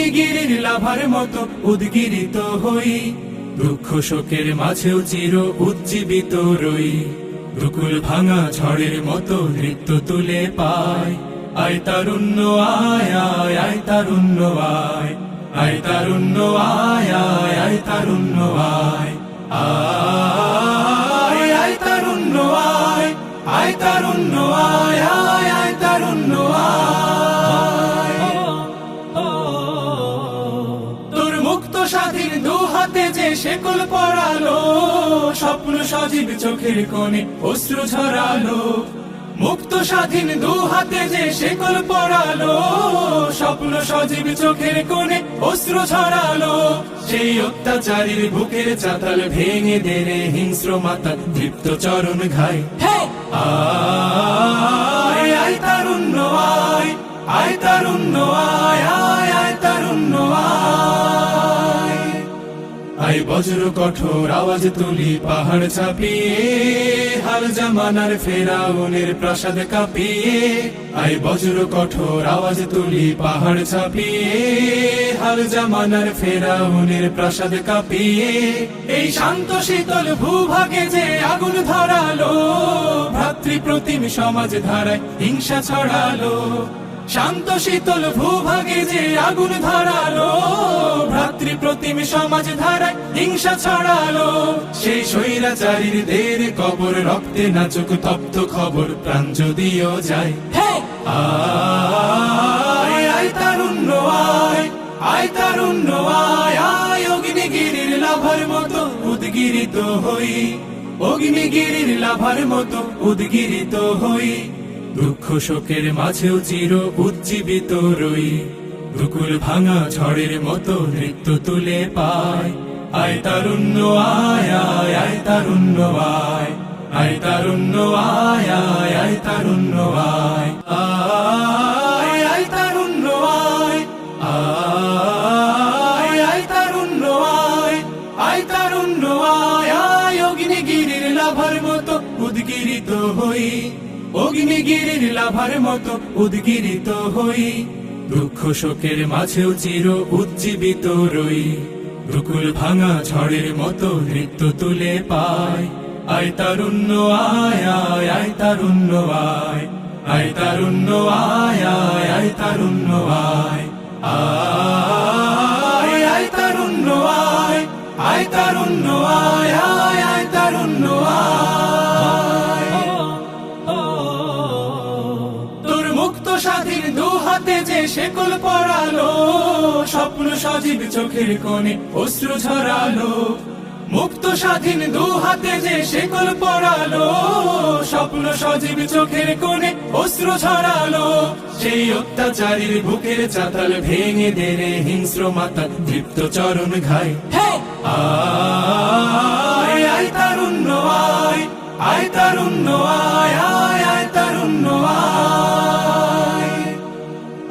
অগ্নিগিরির লাভার মতো উদ্গিরিত হই, দুঃখ শোকের মাঝেও চির উজ্জীবিত রই। দুকুল ভাঙা ঝড়ের মতো নৃত্য তুলে পায়, আয় তারুণ্য আয় আয় আয় তারুণ্য আয়, আয় তারুণ্য আয় আয় আয় তারুণ্য আয়, আয় আয় তারুণ্য আয়, আয় তারুণ্য আয় আয় আয় তারুণ্য আয়। তোর মুক্ত স্বাধীন দু হাতে যে শেকল পরালো, স্বপ্ন সজীব চোখের কোণে অশ্রু ঝরালো। মুক্ত স্বাধীন দু হাতে যে শেকল পরালো, স্বপ্ন সজীব চোখের কোণে অশ্রু ঝরালো। সেই অত্যাচারীর বুকের চাতাল ভেঙে দেরে হিংস্র মাতা দীপ্ত চরণ ঘাই। আয় আয় তারুণ্য আয়, আয় তারুণ্য আয় আয় আয় তারুণ্য আয়। আয় বজ্র কঠোর আওয়াজ তুলি পাহাড় চাপিয়ে, হাল জামানার ফেরাউনের প্রাসাদ কাঁপিয়ে। আয় বজ্র কঠোর আওয়াজ তুলি পাহাড় চাপিয়ে, হাল জামানার ফেরাউনের প্রাসাদ কাঁপিয়ে। এই শান্ত শীতল ভূভাগে যে আগুন ধরালো, ভ্রাতৃপ্রতিম সমাজ ধারায় হিংসা ছড়ালো। শান্ত শীতল ভূভাগে যে আগুন ধরালো, ভ্রাতৃপ্রতিম সমাজ ধারায় হিংসা ছড়ালো। সেই স্বৈরাচারীর দের কবর রক্তে নাচুক তপ্ত খবর, প্রাণ যদিও যায়। আয় আয় তারুণ্য আয়, আয় তারুণ্য আয় আয় অগ্নিগিরির লাভার মতো উদ্গিরিত হই, অগ্নিগিরির লাভার মতো উদ্গিরিত হই। দুঃখ শোকের মাঝেও চির উজ্জীবিত রই, দুকুল ভাঙা ঝড়ের মতো নৃত্য তুলে পায়। আয় তারুণ্য আয় আয় আয় তারুণ্য আয়, আয় তারুণ্য আয় আয় আয় তারুণ্য আয়, আয় আয় তারুণ্য আয়, আয় আয় তারুণ্য আয়, আয় তারুণ্য আয় আয় অগ্নিগিরির লাভার মতো উদ্গিরিত হই, অগ্নিগিরির লাভার মতো উদ্গিরিত হই। দুঃখ শোকের মাঝেও চির উজ্জীবিত রই, দুকুল ভাঙা ঝড়ের মতো নৃত্য তুলে পায়। আয় তারুণ্য আয় আয় আয় তারুণ্য আয়, আয় তারুণ্য আয় আয় আয় তারুণ্য আয়, আয় আয় তারুণ্য আয়, আয় তারুণ্য আয় আয় আয় তারুণ্য আয়। তোর মুক্ত স্বাধীন দু হাতে যে শেকল পরালো, স্বপ্ন সজীব চোখের কোণে অশ্রু ঝরালো। মুক্ত স্বাধীন দু হাতে যে শেকল পরালো, স্বপ্ন সজীব চোখের কোণে অশ্রু ঝরালো। সেই অত্যাচারীর বুকের চাতাল ভেঙে দেরে হিংস্র মাতা দীপ্ত চরণ ঘাই। আয় আয় তারুণ্য আয়, আয় তারুণ্য আয়।